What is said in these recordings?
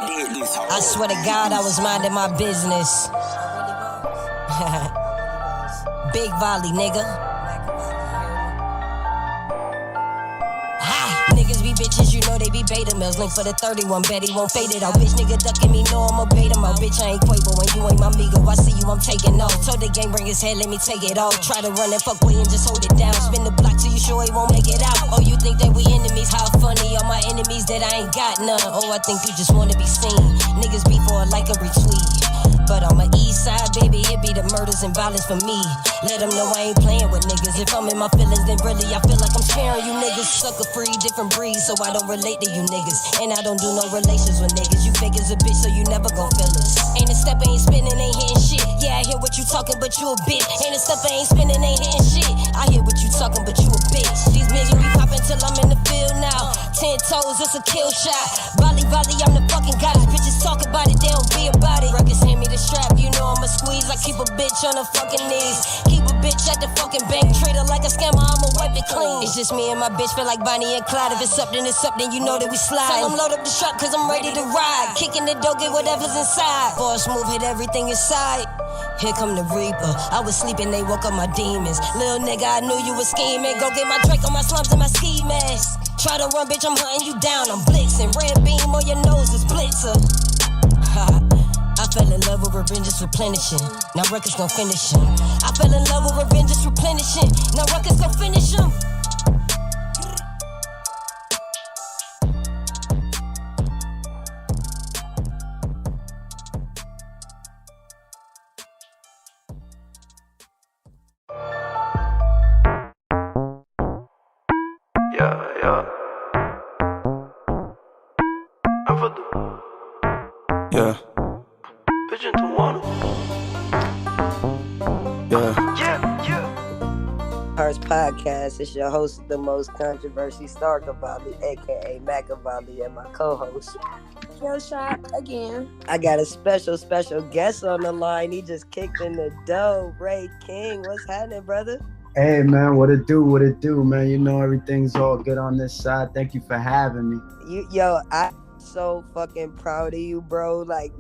I swear to God, I was minding my business. Big volley, nigga. Niggas be bitches, you know they be beta males. Link for the 31, bet he won't fade it out. Bitch nigga ducking me, know I'ma bait him out. Bitch, I ain't Quavo when you ain't my amigo. I see you, I'm taking off. Told the game, bring his head, let me take it off. Try to run that fuckboy and just hold it down. Spin the block till you sure he won't make it out. Oh, you think that we enemies? How funny, all my enemies that I ain't got none. Oh, I think you just wanna be seen. Niggas be for a like a retweet. But on my east side, baby, it be the murders and violence for me. Let them know I ain't playing with niggas. If I'm in my feelings, then really I feel like I'm sparing you niggas. Sucker free, different breeds, so I don't relate to you niggas. And I don't do no relations with niggas. You fake as a bitch, so you never gon' feel us. Ain't a step, ain't spinning, ain't hitting shit. Yeah, I hear what you talking, but you a bitch. Ain't a step, ain't spinning, ain't hitting shit. I hear what you talking, but you a bitch. These niggas be popping till I'm in the field now. 10 toes, it's a kill shot. Volley, volley, I'm the fucking goddess. Bitches talk about it, they don't be about it. Ruckus hand me the strap, you know I'ma squeeze. I keep a bitch on her fucking knees. Keep a bitch at the fucking bank. Treat her like a scammer, I'ma wipe it clean. It's just me and my bitch, feel like Bonnie and Clyde. If it's up, then it's up, then you know that we slide. Tell them load up the strap, cause I'm ready to ride. Kicking the door, get whatever's inside. Boss move, hit everything inside. Here come the Reaper. I was sleeping, they woke up my demons. Little nigga, I knew you was scheming. Go get my Drake on my slums and my ski mask. Try to run, bitch, I'm hunting you down. I'm blitzing. Red beam on your nose is blitzer. I fell in love with revenge is replenishing. Now records gon' finish him. I fell in love with revenge is replenishing. Now records gon' finish him. Yeah. Pigeon to one. Hearts Podcast. It's your host, the most controversy Star Cavalli, aka Machiavelli, and my co-host. Yo, shot again. I got a special guest on the line. He just kicked in the dough. Rey King, what's happening, brother? Hey man, what it do, man? You know everything's all good on this side. Thank you for having me. I'm so fucking proud of you, bro. Like,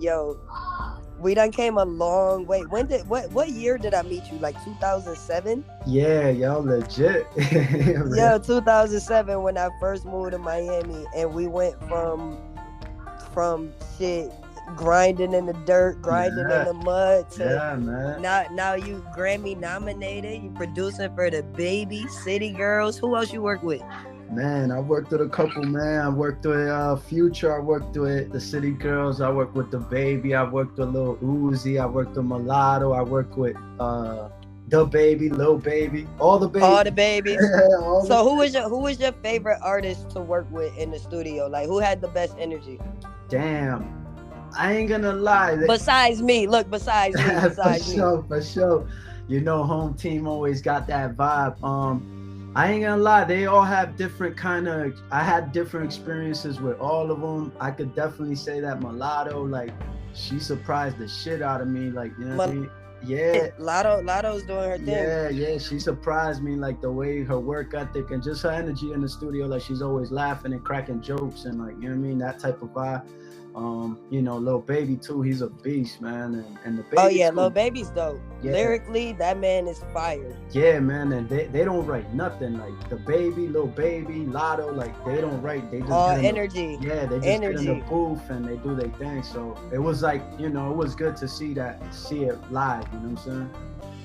we done came a long way. What year did I meet you? Like 2007? Yeah, yo, legit. 2007 when I first moved to Miami, and we went from shit grinding in the dirt, grinding in the mud to now you Grammy nominated. You producing for the Baby, City Girls. Who else you work with? Man, I worked with a couple, man. I worked with Future. I worked with the City Girls. I worked with the Baby. I worked with Lil Uzi. I worked with Mulatto. I worked with the Baby, Lil Baby, all the babies. All the babies. So who was your favorite artist to work with in the studio? Like, who had the best energy? Damn. I ain't gonna lie. Besides me. For sure. You know, home team always got that vibe. I ain't gonna lie, they all have different I had different experiences with all of them. I could definitely say that Mulatto, like, she surprised the shit out of me, like, you know what I mean? Yeah. Lotto's doing her thing. Yeah, she surprised me, like, the way her work ethic and just her energy in the studio, like, she's always laughing and cracking jokes and, like, you know what I mean, that type of vibe. You know, Lil Baby too, he's a beast, man, and the Baby. Oh yeah, too. Lil Baby's dope. Yeah. Lyrically, that man is fire. Yeah, man, and they don't write nothing. Like the Baby, Lil Baby, Lotto, like they don't write. They just all energy. They just get in the booth and they do their thing. So it was like, you know, it was good to see it live. You know what I'm saying?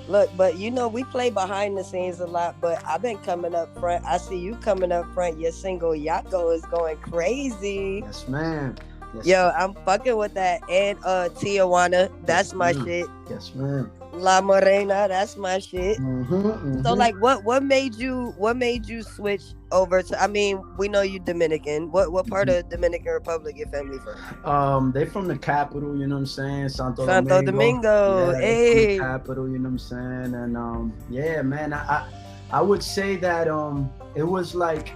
Look, but you know, we play behind the scenes a lot, but I've been coming up front. I see you coming up front. Your single Yako is going crazy. Yes, ma'am. Yo, I'm fucking with that. And Tijuana, that's my shit. Yes, ma'am. La Morena, that's my shit. So like, what made you switch over to? I mean, we know you Dominican. What part of Dominican Republic your family from? They from the capital. You know what I'm saying? Santo Domingo. Yeah, Hey. From the capital. You know what I'm saying? And yeah, man. I would say that it was like.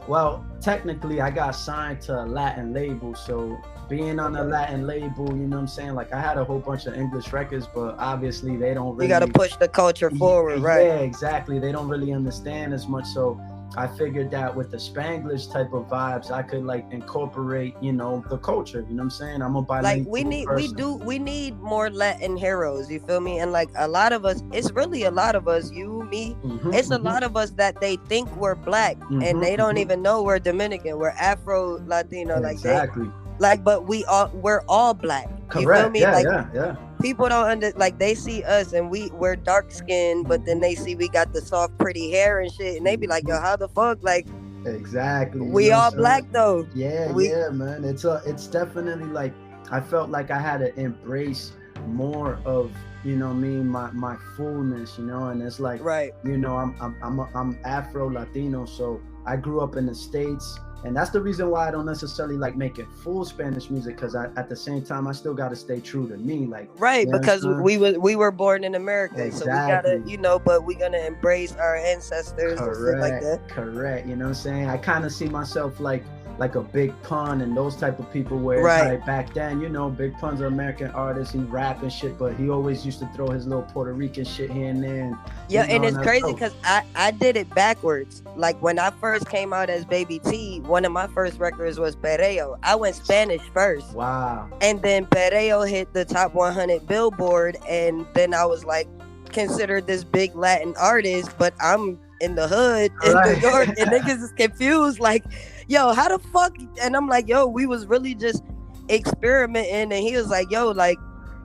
Well, technically, I got signed to a Latin label, so being on a Latin label, you know what I'm saying? Like, I had a whole bunch of English records, but obviously they don't really... You got to push the culture forward, right? Yeah, exactly. They don't really understand as much, so I figured that with the Spanglish type of vibes, I could like incorporate, you know, the culture. You know what I'm saying? I'm a bilingual person. We need more Latin heroes. You feel me? And like a lot of us, it's really a lot of us, you, me. It's a lot of us that they think we're black and they don't even know we're Dominican. We're Afro Latino. Exactly. But we're all black. Correct. You feel me? Yeah. People don't they see us and we're dark skinned, but then they see we got the soft, pretty hair and shit, and they be like, yo, how the fuck? Like, exactly. We all black though. Yeah, man. It's definitely like I felt like I had to embrace more of, you know what I mean, my fullness, you know, and it's like, right, you know, I'm Afro Latino, so I grew up in the States. And that's the reason why I don't necessarily like making full Spanish music, because at the same time I still got to stay true to me, like, right, because we were born in America, exactly. So we gotta, you know, but we gonna embrace our ancestors. Correct, and shit like that. Correct. You know what I'm saying? I kind of see myself like a Big Pun and those type of people, where right. It's like back then, you know, Big Pun's an American artist, he rap and shit, but he always used to throw his little Puerto Rican shit here and there. And, yeah, you know, and it's crazy because I did it backwards. Like when I first came out as Baby T, one of my first records was Perreo. I went Spanish first. Wow. And then Perreo hit the top 100 Billboard, and then I was like considered this big Latin artist, but I'm in the hood in New York, and niggas is confused, like, yo, how the fuck? And I'm like, yo, we was really just experimenting, and he was like, yo, like,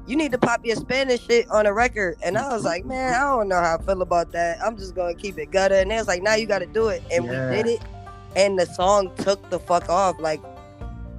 you need to pop your Spanish shit on a record. And I was like, man, I don't know how I feel about that. I'm just gonna keep it gutter. And they was like, now you gotta do it. And we did it, and the song took the fuck off. Like,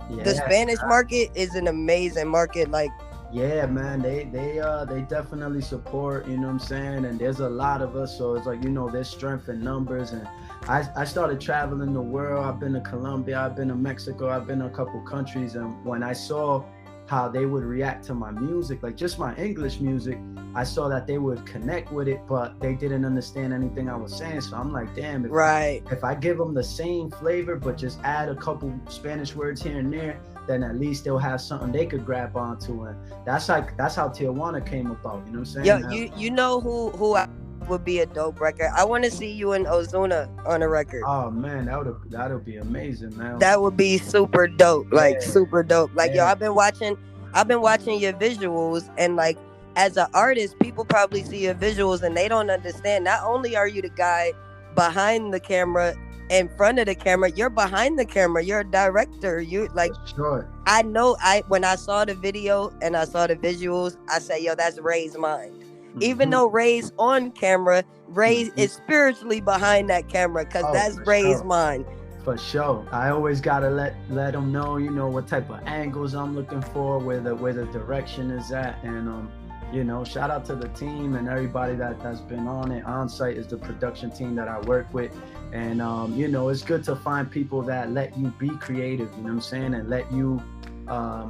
the Spanish market is an amazing market. Like, yeah, man, they definitely support, you know what I'm saying? And there's a lot of us, so it's like, you know, there's strength in numbers. And I started traveling the world. I've been to Colombia, I've been to Mexico, I've been to a couple countries, and when I saw how they would react to my music, like just my English music, I saw that they would connect with it, but they didn't understand anything I was saying. So I'm like, damn, if I give them the same flavor but just add a couple Spanish words here and there, then at least they'll have something they could grab onto. And that's how Tijuana came about, you know what I'm saying? Yo, you know who I would be a dope record? I want to see you and Ozuna on a record. Oh man, that'll be amazing, man. That would be super dope, like super dope. Like, yo, I've been watching your visuals, and like, as an artist, people probably see your visuals and they don't understand. Not only are you the guy behind the camera, in front of the camera, you're behind the camera, you're a director. You like, sure. I know, when I saw the video and I saw the visuals, I said, yo, that's Ray's mind. Even though Ray's on camera, Ray is spiritually behind that camera, because that's Ray's mind. For sure. I always gotta let them know, you know, what type of angles I'm looking for, where the direction is at. And you know, shout out to the team and everybody that's been on it. On site is the production team that I work with. And you know, it's good to find people that let you be creative, you know what I'm saying, and let you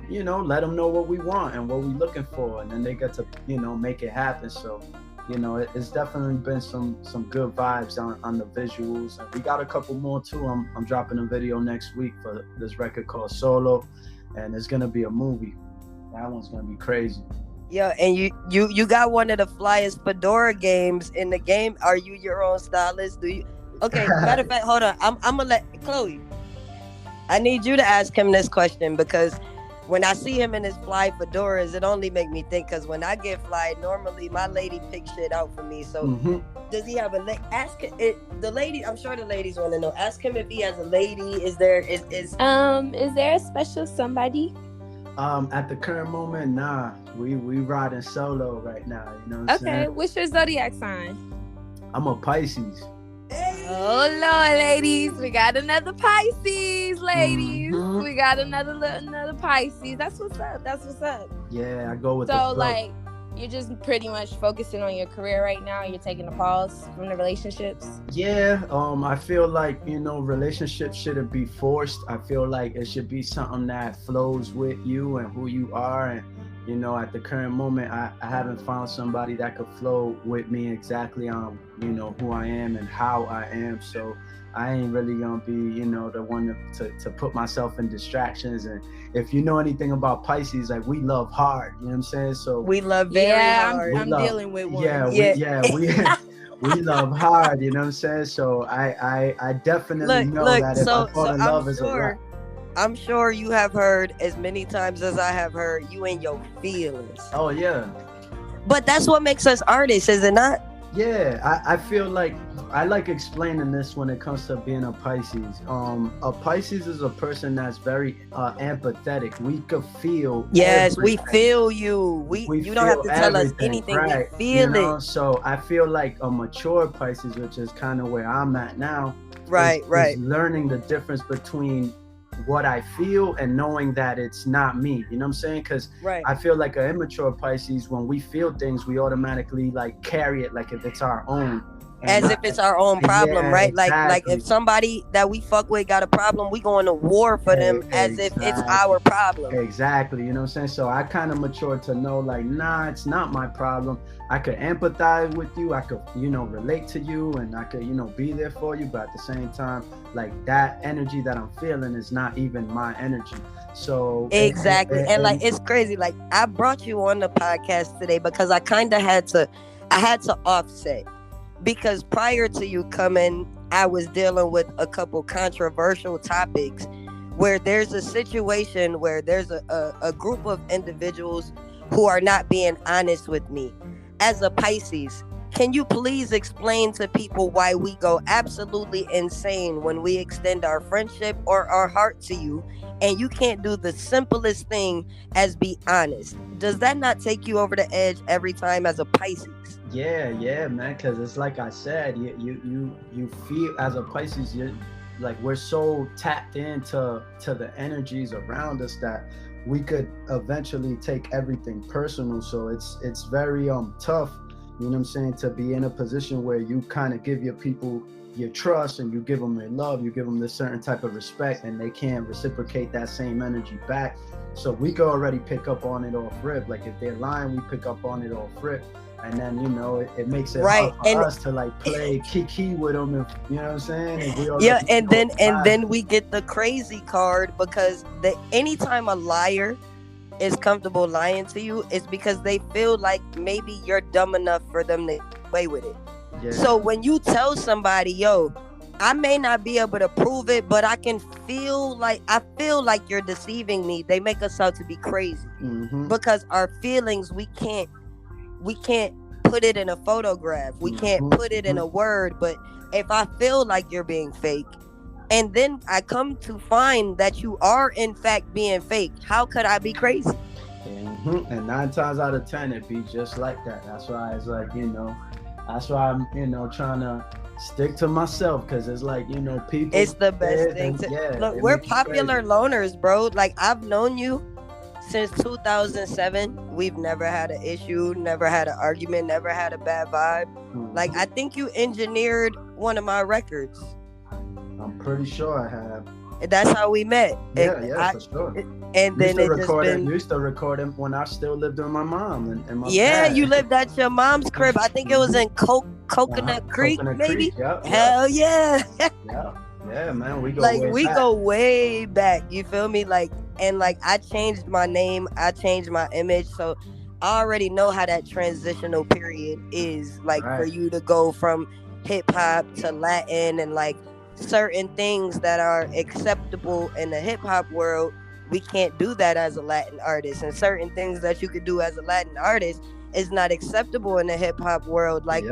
you know, let them know what we want and what we're looking for, and then they get to, you know, make it happen. So, you know, it's definitely been some good vibes on the visuals, and we got a couple more too. I'm dropping a video next week for this record called Solo, and it's gonna be a movie. That one's gonna be crazy. Yeah, and you got one of the flyest fedora games in the game. Are you your own stylist? Do you? Okay, matter of fact, hold on. I'm gonna let Chloe. I need you to ask him this question, because when I see him in his fly fedoras, it only make me think, because when I get fly, normally my lady picks shit out for me. So does he have a ask it, the lady? I'm sure the ladies want to know. Ask him if he has a lady. Is there a special somebody? At the current moment, nah. We riding solo right now, you know what I'm saying? Okay, what's your zodiac sign? I'm a Pisces. Oh Lord, ladies, we got another Pisces, ladies. We got another Pisces. That's what's up. Yeah, I go with the flow. flow. Like, you're just pretty much focusing on your career right now. You're taking a pause from the relationships. Yeah, I feel like, you know, relationships shouldn't be forced. I feel like it should be something that flows with you and who you are. And, you know, at the current moment, I haven't found somebody that could flow with me exactly on, you know, who I am and how I am. So I ain't really gonna be, you know, the one to put myself in distractions. And if you know anything about Pisces, like, we love hard, you know what I'm saying? So we love very hard. I'm dealing with one. we love hard, you know what I'm saying? So I definitely know that if I fall in love is a wrap. I'm sure you have heard as many times as I have heard you in your feelings. Oh yeah. But that's what makes us artists, is it not? Yeah, I feel like I like explaining this when it comes to being a Pisces. A Pisces is a person that's very empathetic. We could feel. Yes, everything. we feel you. You don't have to tell us anything. Right. We feel it. So I feel like a mature Pisces, which is kind of where I'm at now. Right. Is learning the difference between what I feel and knowing that it's not me, you know what I'm saying? Because I feel like an immature Pisces, when we feel things, we automatically like carry it like if it's our own, as if it's our own problem, right? Exactly. Like if somebody that we fuck with got a problem, we going to war for them as if it's our problem. Exactly, you know what I'm saying? So I kind of matured to know like, nah, it's not my problem. I could empathize with you, I could, relate to you, and I could, be there for you, but at the same time, like that energy that I'm feeling is not even my energy. So exactly. And like it's crazy. Like I brought you on the podcast today because I kind of had to offset, because prior to you coming, I was dealing with a couple controversial topics where there's a situation where there's a group of individuals who are not being honest with me. As a Pisces, can you please explain to people why we go absolutely insane when we extend our friendship or our heart to you, and you can't do the simplest thing as be honest? Does that not take you over the edge every time as a Pisces? Yeah, man, because it's like I said, you feel as a Pisces, you're like, we're so tapped into the energies around us that we could eventually take everything personal. So it's very tough, you know what I'm saying, to be in a position where you kind of give your people your trust and you give them your love, you give them this certain type of respect, and they can't reciprocate that same energy back. So we can already pick up on it off rip. Like if they're lying, we pick up on it off rip. And then, it makes it hard for us to like play kiki with them, and, you know what I'm saying? And then we get the crazy card, because anytime a liar is comfortable lying to you, it's because they feel like maybe you're dumb enough for them to get away with it. Yeah. So when you tell somebody, yo, I may not be able to prove it, but I feel like you're deceiving me, they make us out to be crazy. Mm-hmm. Because our feelings, we can't put it in a photograph. We can't put it in a word. But if I feel like you're being fake, and then I come to find that you are in fact being fake, how could I be crazy? Mm-hmm. And 9 times out of 10, it be just like that. That's why it's like, that's why I'm, trying to stick to myself, because it's like, people. It's the best thing look, we're popular loners, bro. Like I've known you since 2007. We've never had an issue, never had an argument, never had a bad vibe. Like I think you engineered one of my records. I'm pretty sure I have. That's how we met. For sure. And then used to record him when I still lived with my mom and my dad. You lived at your mom's crib. I think it was in Coconut Creek, maybe. Yep. Hell yeah. Yeah, man, we go go way back. You feel me? Like, and like I changed my name, I changed my image, so I already know how that transitional period is. Like for you to go from hip hop to Latin, and like certain things that are acceptable in the hip hop world, we can't do that as a Latin artist, and certain things that you could do as a Latin artist is not acceptable in the hip hop world. Like,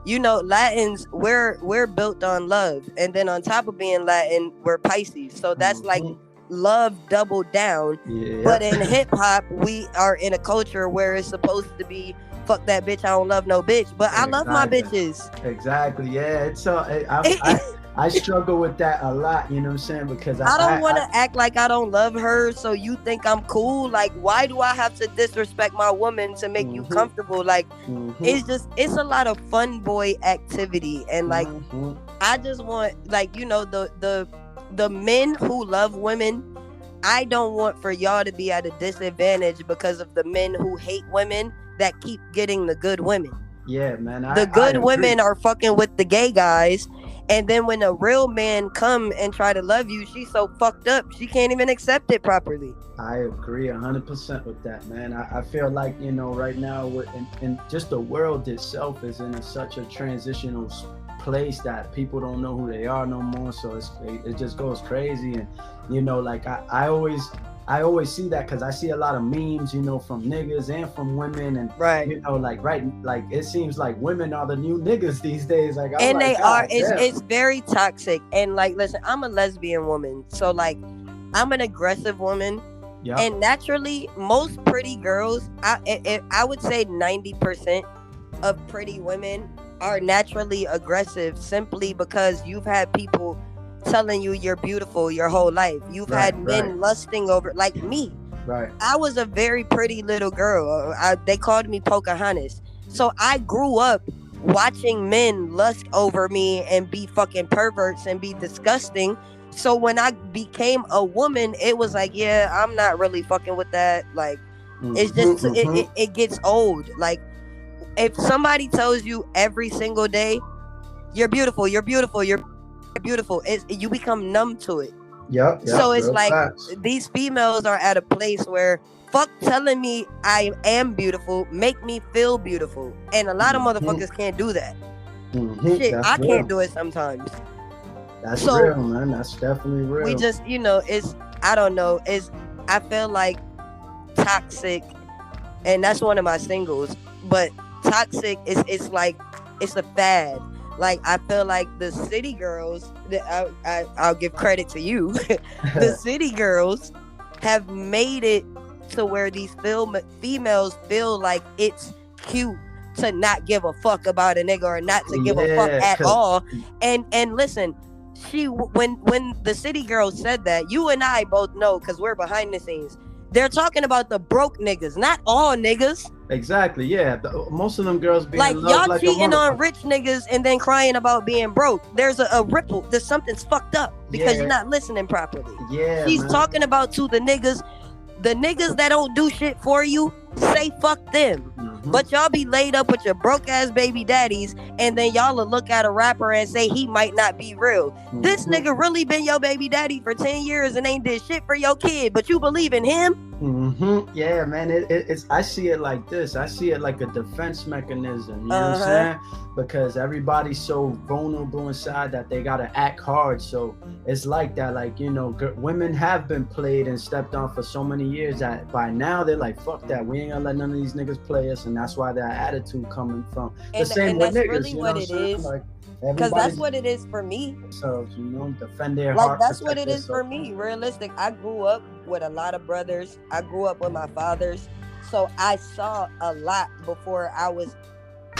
Latins, we're built on love, and then on top of being Latin, we're Pisces, so that's like love doubled down. But in hip hop, we are in a culture where it's supposed to be fuck that bitch, I don't love no bitch, but I love my bitches. Exactly. Yeah, it's I struggle with that a lot, you know what I'm saying? Because I don't want to act like I don't love her, so you think I'm cool. Like, why do I have to disrespect my woman to make you comfortable? Like, it's a lot of fun boy activity. And like, I just want, like, the men who love women, I don't want for y'all to be at a disadvantage because of the men who hate women that keep getting the good women. Yeah, man. The good women are fucking with the gay guys, And then when a real man come and try to love you, she's so fucked up she can't even accept it properly. I agree 100% with that, man. I feel like, you know, right now in just the world itself is in such a transitional place that people don't know who they are no more. So it just goes crazy. And, you know, like I always see that because I see a lot of memes, you know, from niggas and from women, and you know, like it seems like women are the new niggas these days. Like, and they are. It's very toxic. And like, listen, I'm a lesbian woman, so like, I'm an aggressive woman. Yep. And naturally, most pretty girls, I would say 90% of pretty women are naturally aggressive, simply because you've had people telling you you're beautiful your whole life. You've had men lusting over, like me. Right. I was a very pretty little girl. They called me Pocahontas. So I grew up watching men lust over me and be fucking perverts and be disgusting. So when I became a woman, it was like, yeah, I'm not really fucking with that. Like, it's just, it gets old. Like, if somebody tells you every single day, you're beautiful, you're beautiful, you're beautiful, you become numb to it. Yep. So it's like these females are at a place where fuck telling me I am beautiful, make me feel beautiful, and a lot of motherfuckers can't do that. Shit, I can't do it sometimes. That's real, man. That's definitely real. We just, you know, I don't know, I feel like toxic, and that's one of my singles, but toxic it's like it's a fad. Like, I feel like the city girls, I'll give credit to you, the city girls have made it to where these females feel like it's cute to not give a fuck about a nigga, or not to give a fuck at all. And listen, when the city girls said that, you and I both know, because we're behind the scenes, they're talking about the broke niggas, not all niggas. Exactly, yeah. Most of them girls being like, y'all cheating on rich niggas and then crying about being broke. There's a ripple. There's something's fucked up because you're not listening properly. Yeah, she's talking about to the niggas that don't do shit for you. Say fuck them. But y'all be laid up with your broke ass baby daddies, and then y'all will look at a rapper and say he might not be real. This nigga really been your baby daddy for 10 years and ain't did shit for your kid, but you believe in him? Yeah, man. It's I see it like this. I see it like a defense mechanism. You know what I'm saying? Because everybody's so vulnerable inside that they gotta act hard. So it's like that. Like, you know, women have been played and stepped on for so many years that by now they're like, fuck that. We ain't gonna let none of these niggas play us, and that's why that attitude coming from the same with niggas. Really, you know what it is. Like, because that's what it is for me. So, you know, defend their heart. Like, that's what it is for me. Realistic. I grew up with a lot of brothers. I grew up with my fathers. So I saw a lot before I was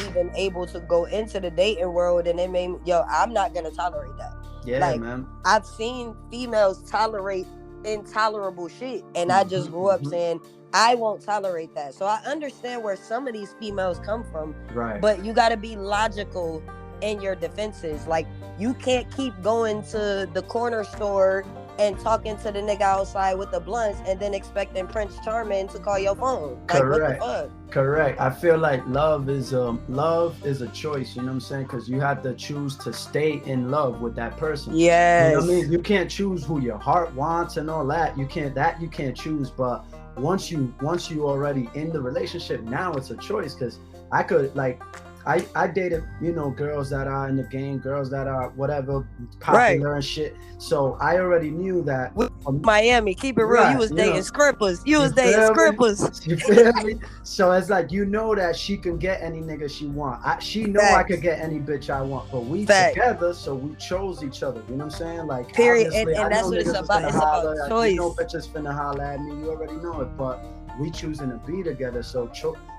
even able to go into the dating world. And it made me, I'm not going to tolerate that. Yeah, like, man. I've seen females tolerate intolerable shit. And I just grew up saying, I won't tolerate that. So I understand where some of these females come from. Right. But you got to be logical in your defenses. Like, you can't keep going to the corner store and talking to the nigga outside with the blunts and then expecting Prince Charming to call your phone. Like, correct. What the fuck? Correct. I feel like love is a choice, you know what I'm saying? Because you have to choose to stay in love with that person. Yes. You know what I mean? You can't choose who your heart wants and all that. You can't choose, but once you already in the relationship, now it's a choice. Because I could, like, I dated, you know, girls that are in the game, girls that are whatever popular and shit. So I already knew that. Miami, keep it real. You was dating scrippers. You was dating scrippers. You feel me? So it's like, you know that she can get any nigga she want. She know I could get any bitch I want. But we together, so we chose each other. You know what I'm saying? Like, period. And that's what it's about. It's about choice. You know, bitches finna holler at me. You already know it. But we choosing to be together. So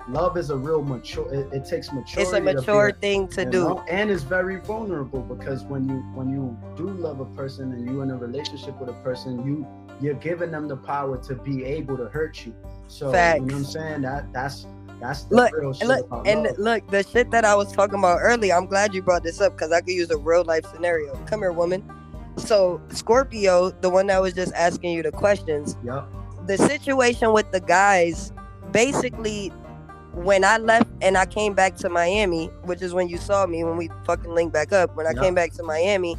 love is a real mature. It takes maturity. It's a mature thing to do, and it's very vulnerable, because when you do love a person and you in a relationship with a person, you're giving them the power to be able to hurt you. So facts. You know what I'm saying? That's the real shit. Look, the shit that I was talking about earlier. I'm glad you brought this up, because I could use a real life scenario. Come here, woman. So Scorpio, the one that was just asking you the questions. Yep. The situation with the guys, basically, when I left and I came back to Miami, which is when you saw me when we fucking linked back up. When I came back to Miami,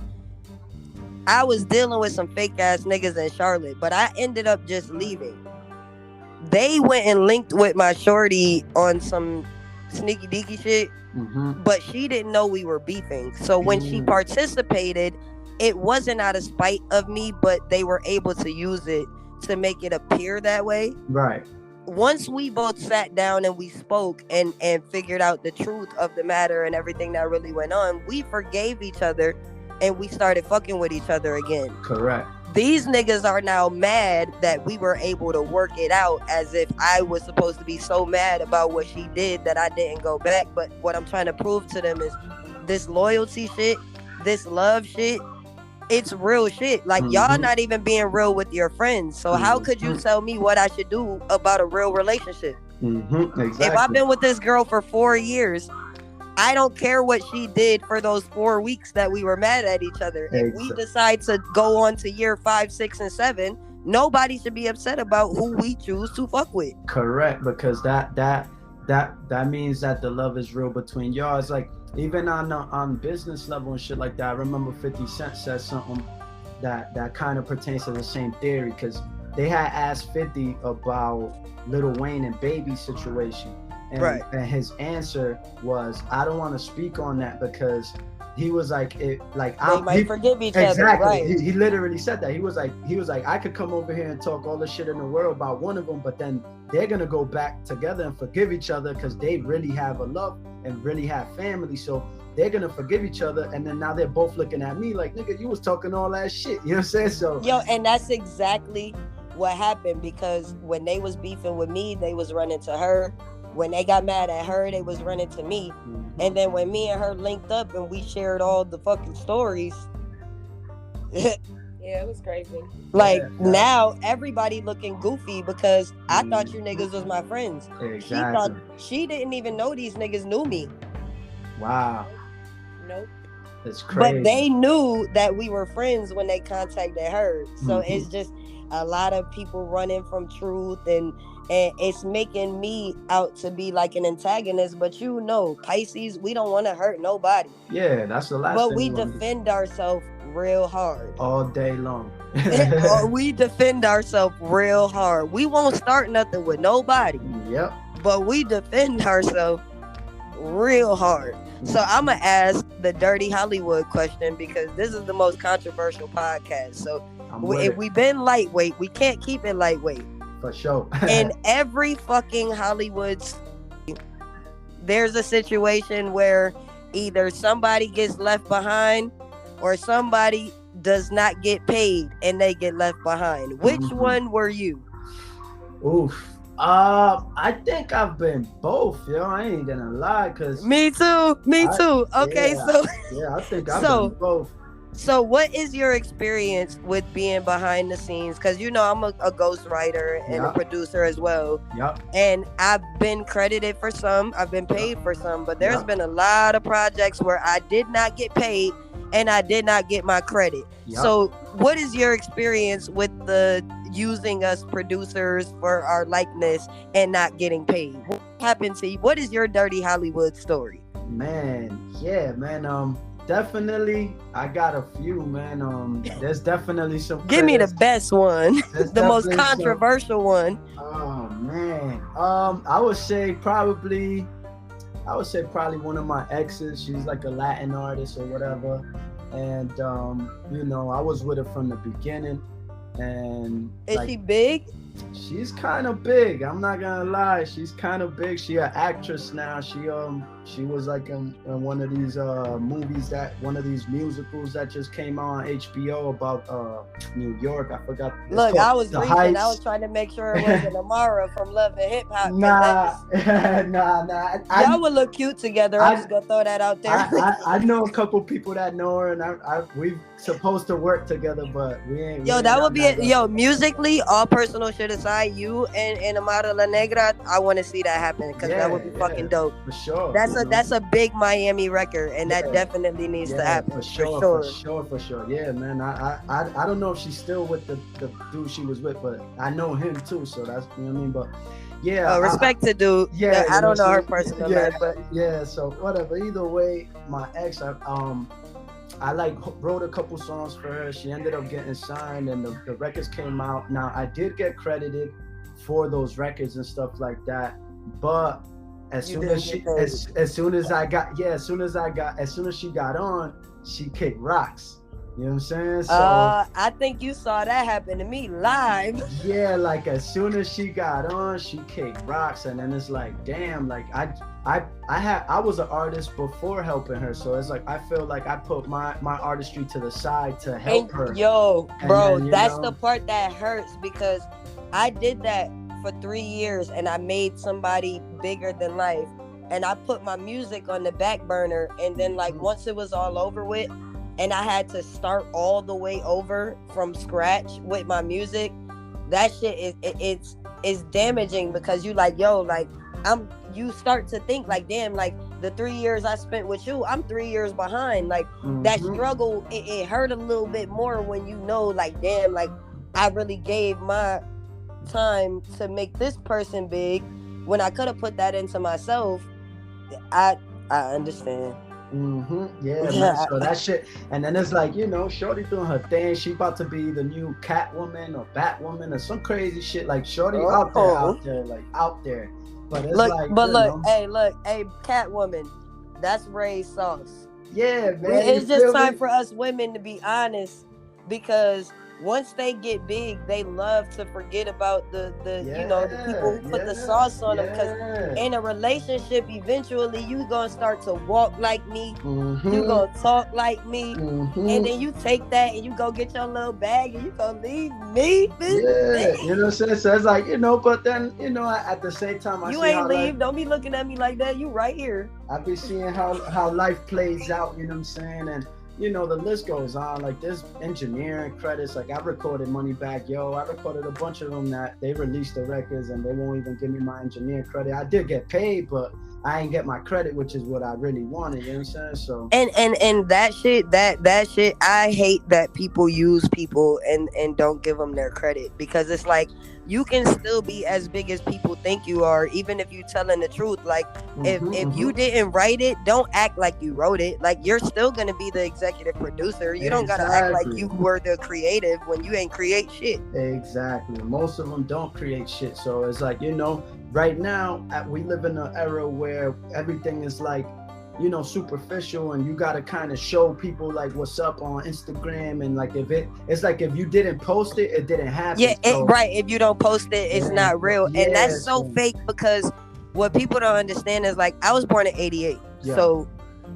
I was dealing with some fake ass niggas in Charlotte, but I ended up just leaving. They went and linked with my shorty on some sneaky deaky shit, but she didn't know we were beefing. So when she participated, it wasn't out of spite of me, but they were able to use it to make it appear that way. Right. Once we both sat down and we spoke and figured out the truth of the matter and everything that really went on, we forgave each other and we started fucking with each other again. Correct. These niggas are now mad that we were able to work it out, as if I was supposed to be so mad about what she did that I didn't go back. But what I'm trying to prove to them is this loyalty shit, this love shit, it's real shit. Like, y'all not even being real with your friends. So how could you tell me what I should do about a real relationship? Exactly. If I've been with this girl for 4 years, I don't care what she did for those 4 weeks that we were mad at each other. If we decide to go on to year 5, 6, and 7, nobody should be upset about who we choose to fuck with. Correct, because that means that the love is real between y'all. It's like, even on business level and shit like that, I remember 50 Cent said something that kind of pertains to the same theory, because they had asked 50 about Lil Wayne and Baby situation. And his answer was, I don't want to speak on that, because he was like, they might forgive each other. Right. He literally said that. He was like, I could come over here and talk all the shit in the world about one of them, but then they're gonna go back together and forgive each other because they really have a love and really have family. So they're gonna forgive each other, and then now they're both looking at me like, nigga, you was talking all that shit. You know what I'm saying? So and that's exactly what happened, because when they was beefing with me, they was running to her. When they got mad at her, they was running to me. And then when me and her linked up and we shared all the fucking stories. Yeah, it was crazy. Now everybody looking goofy because I thought you niggas was my friends. Exactly. She didn't even know these niggas knew me. Wow. Nope. It's crazy. But they knew that we were friends when they contacted her. So it's just a lot of people running from truth, and it's making me out to be like an antagonist. But Pisces, we don't want to hurt nobody. Yeah, that's the last thing. But we defend ourselves real hard. All day long. We defend ourselves real hard. We won't start nothing with nobody. Yep. But we defend ourselves real hard. So I'm going to ask the dirty Hollywood question, because this is the most controversial podcast. So if we've been lightweight, we can't keep it lightweight. For sure. In every fucking Hollywood, there's a situation where either somebody gets left behind or somebody does not get paid and they get left behind. Which one were you? Oof. I think I've been both, yo. I ain't gonna lie, cause me too. Okay, I think I've been both. So what is your experience with being behind the scenes? Because I'm a ghostwriter and a producer as well. Yep. And I've been credited for some, I've been paid for some, but there's been a lot of projects where I did not get paid and I did not get my credit. Yep. So what is your experience with the using us producers for our likeness and not getting paid? What happened to you? What is your dirty Hollywood story? Man, definitely, I got a few, man. There's definitely some. Give me the best one, the most controversial one. Oh man, I would say probably one of my exes. She's like a Latin artist or whatever, and I was with her from the beginning. And is she big? She's kind of big. I'm not gonna lie. She's kind of big. She an actress now. She was like in one of these movies, one of these musicals that just came on HBO about New York. I forgot. Look, I was reaching. I was trying to make sure it wasn't Amara from Love and Hip Hop. Nah. Y'all would look cute together. I'm just gonna throw that out there. I know a couple people that know her, and we supposed to work together, but we ain't. Yo, that would be it. Yo, musically, all personal shit to the side, you and Amara La Negra, I want to see that happen because that would be fucking dope. For sure. That's a big Miami record, and that definitely needs to happen. For sure. Yeah, man. I don't know if she's still with the dude she was with, but I know him too, so that's, you know what I mean. But yeah, respect to dude. Yeah, I don't know her personal life, but yeah. So whatever. Either way, my ex, I like wrote a couple songs for her. She ended up getting signed, and the records came out. Now I did get credited for those records and stuff like that, but as soon as she got on, she kicked rocks. You know what I'm saying? So I think you saw that happen to me live. Yeah, like as soon as she got on, she kicked rocks, and then it's like, damn, like I was an artist before helping her, so it's like I feel like I put my artistry to the side to help her. Yo, bro, that's the part that hurts, because I did that for 3 years and I made somebody bigger than life, and I put my music on the back burner, and then like once it was all over with and I had to start all the way over from scratch with my music, that shit is damaging, because you like, yo, like you start to think like, damn, like the 3 years I spent with you, I'm 3 years behind. Like that struggle, it hurt a little bit more when you know, like, damn, like I really gave my time to make this person big when I could have put that into myself. I understand. Yeah, man. So that shit, and then it's like, you know, Shorty doing her thing. She about to be the new Catwoman or Batwoman or some crazy shit. Like Shorty out there. But it's hey, Catwoman, that's Ray's sauce. Yeah, man. It's just time for us women to be honest, because once they get big, they love to forget about the people who put the sauce on them. Because in a relationship, eventually you gonna start to walk like me, you gonna talk like me, and then you take that and you go get your little bag and you gonna leave me. Yeah, you know what I'm saying? So it's like, you know, but then, you know, at the same time, you ain't leave. Don't be looking at me like that. You right here. I be seeing how life plays out. You know what I'm saying? And you know, the list goes on. Like there's engineering credits. Like I recorded Moneybagg Yo. I recorded a bunch of them that they released the records and they won't even give me my engineering credit. I did get paid, but I ain't get my credit, which is what I really wanted. You know what I'm saying? So and that shit, that shit, I hate that people use people and don't give them their credit, because it's like you can still be as big as people think you are, even if you telling the truth. Like if you didn't write it, don't act like you wrote it. Like you're still gonna be the executive producer. You don't gotta act like you were the creative when you ain't create shit. Exactly. Most of them don't create shit. So it's like, you know, right now we live in an era where everything is like, you know, superficial, and you gotta kind of show people like what's up on Instagram, and like it's like if you didn't post it, it didn't happen. Yeah, right. If you don't post it, it's not real, and that's so fake, because what people don't understand is like I was born in '88, so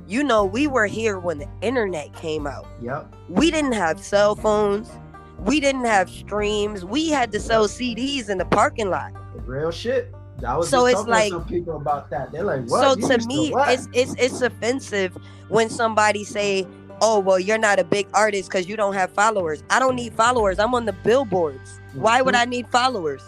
you know we were here when the internet came out. Yep. We didn't have cell phones, we didn't have streams, we had to sell CDs in the parking lot. Real shit. I was so just it's like some people about that. They're like, what? So to me, it's offensive when somebody say, oh, well, you're not a big artist because you don't have followers. I don't need followers. I'm on the billboards. Why would I need followers?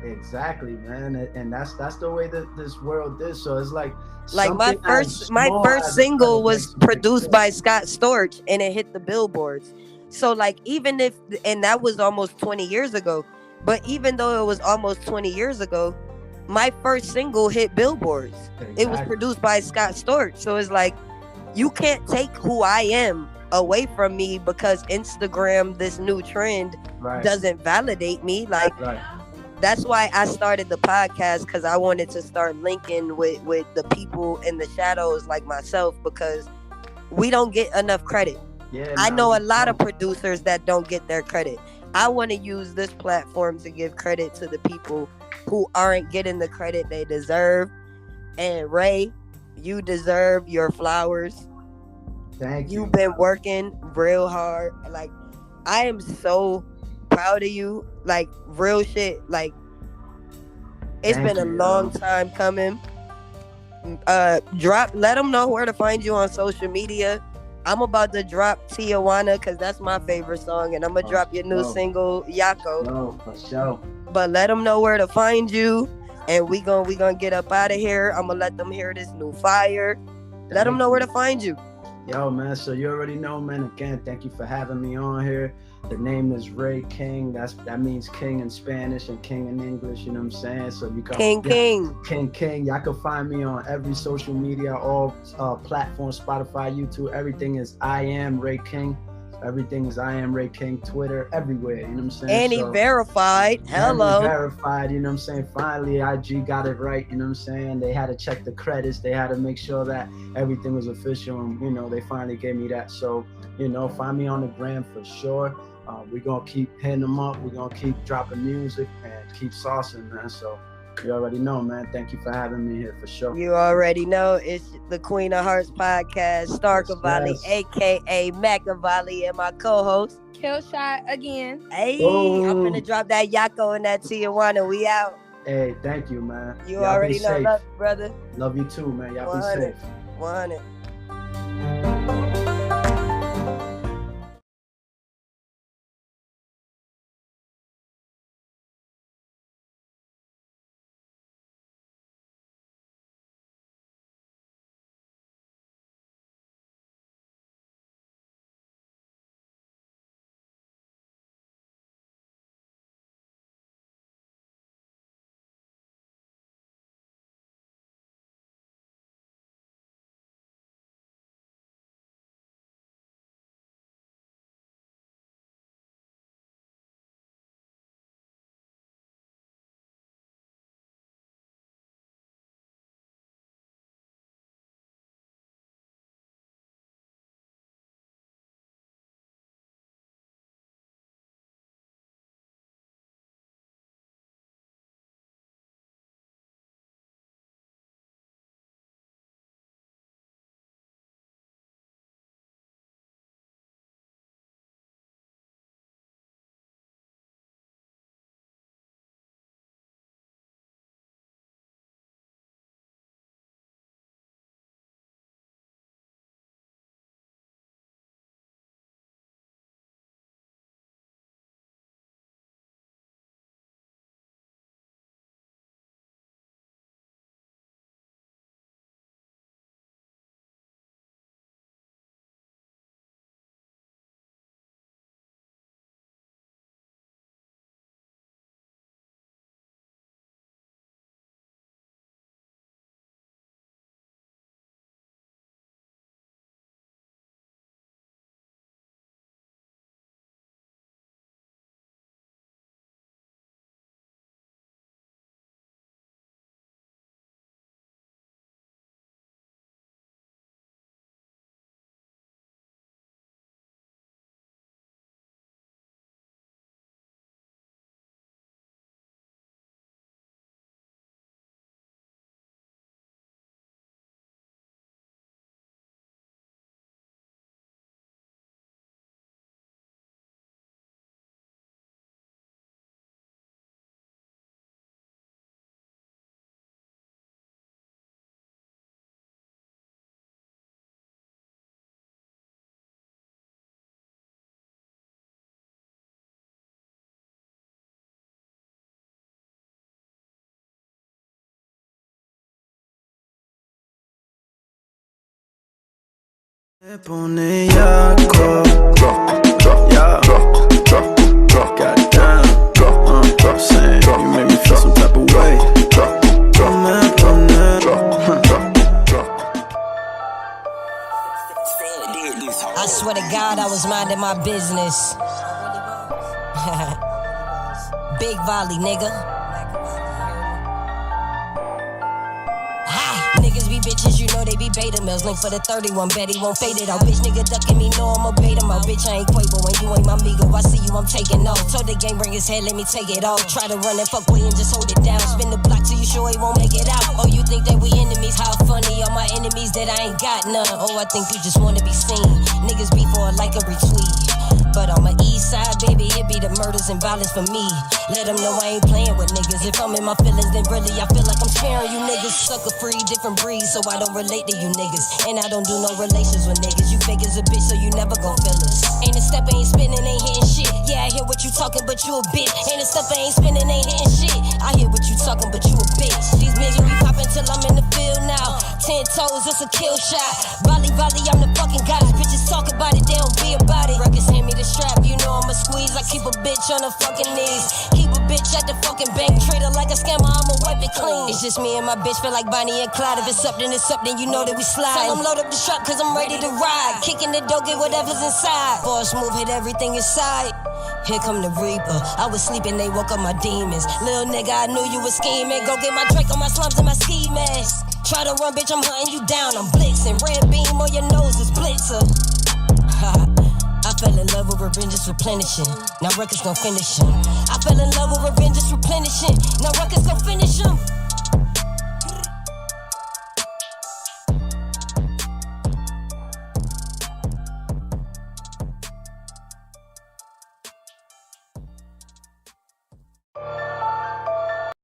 Exactly, man. And that's the way that this world is. So it's like my first single was produced by Scott Storch and it hit the billboards. So like even if, and that was almost 20 years ago. But even though it was almost 20 years ago, my first single hit billboards. Exactly. It was produced by Scott Storch. So it's like, you can't take who I am away from me because Instagram, this new trend, doesn't validate me. Like, that's why I started the podcast, because I wanted to start linking with the people in the shadows like myself, because we don't get enough credit. I know a lot of producers that don't get their credit. I want to use this platform to give credit to the people who aren't getting the credit they deserve. And Ray, you deserve your flowers. Thank you. You've been working real hard. Like, I am so proud of you. Like, real shit. Like, it's been a long time coming. Let them know where to find you on social media. I'm about to drop Tijuana because that's my favorite song, and I'm gonna drop your new single, Yako. No, for sure. But let them know where to find you, and we gonna get up out of here. I'm gonna let them hear this new fire. Let them know where to find you. Yo, man, so you already know, man. Again, thank you for having me on here. The name is Rey King. That means king in Spanish and king in English, you know what I'm saying? So you can King. Y'all can find me on every social media, all platforms, Spotify, YouTube. Everything is I am Rey King. Everything is I am Rey King, Twitter, everywhere, you know what I'm saying? And he verified. Hello. Verified, you know what I'm saying? Finally, IG got it right, you know what I'm saying? They had to check the credits. They had to make sure that everything was official. And, you know, they finally gave me that. So, you know, find me on the gram for sure. We're going to keep hitting them up. We're going to keep dropping music and keep saucing, man. So you already know, man. Thank you for having me here for sure. You already know it's the Queen of Hearts podcast, Star Cavalli, a.k.a. Machiavelli, and my co-host, Kill Shot again. Hey, I'm gonna drop that Yako and that Tijuana. We out. Hey, thank you, man. You already know. Love you, brother. Love you too, man. Y'all be safe. 100. Pone Yako, goddamn, saying you make me feel some type of way. I swear to God, I was minding my business. Big volley, nigga. Niggas be bitches, you know they be beta males. Link for the 31, bet he won't fade it out. Bitch nigga ducking me, know I'ma bait him out. Bitch, I ain't Quavo when you ain't my amigo. I see you, I'm taking off. Told the game, bring his head, let me take it off. Try to run and fuck with and just hold it down. Spin the block till you sure he won't make it out. Oh, you think that we enemies? How funny, all my enemies that I ain't got none. Oh, I think you just wanna be seen. Niggas be for a like a retweet. But on my east side, baby, it be the murders and violence for me. Let them know I ain't playing with niggas. If I'm in my feelings, then really I feel like I'm sparing you niggas. Sucker free, different breeds, so I don't relate to you niggas. And I don't do no relations with niggas. You fake as a bitch, so you never gon' feel us. Ain't a step, ain't spinning, ain't hitting shit. Yeah, I hear what you talking, but you a bitch. Ain't a step, ain't spinning, ain't hitting shit. I hear what you talking, but you a bitch. These niggas be popping till I'm in the field now. 10 toes, it's a kill shot. Volley, I'm the fucking goddess. Bitches talk about it, they don't be about it. Records hand me the strap, you know I'ma squeeze. I keep a bitch on her fucking knees. Keep a bitch at the fucking bank. Treat her like a scammer, I'ma wipe it clean. It's just me and my bitch, feel like Bonnie and Clyde. If it's something, it's something, you know that we slide. Tell them load up the truck, cause I'm ready to ride. Kicking the door, get whatever's inside. Boss move, hit everything inside. Here come the Reaper. I was sleeping, they woke up my demons. Little nigga, I knew you was scheming. Go get my Drake on my slums and my ski mask. Try to run, bitch, I'm hunting you down. I'm blitzing. Red beam on your nose is blitzer. I fell in love with revenge, just replenishing. Now records gon' finish him. I fell in love with revenge, just replenishing. Now records gon' finish him.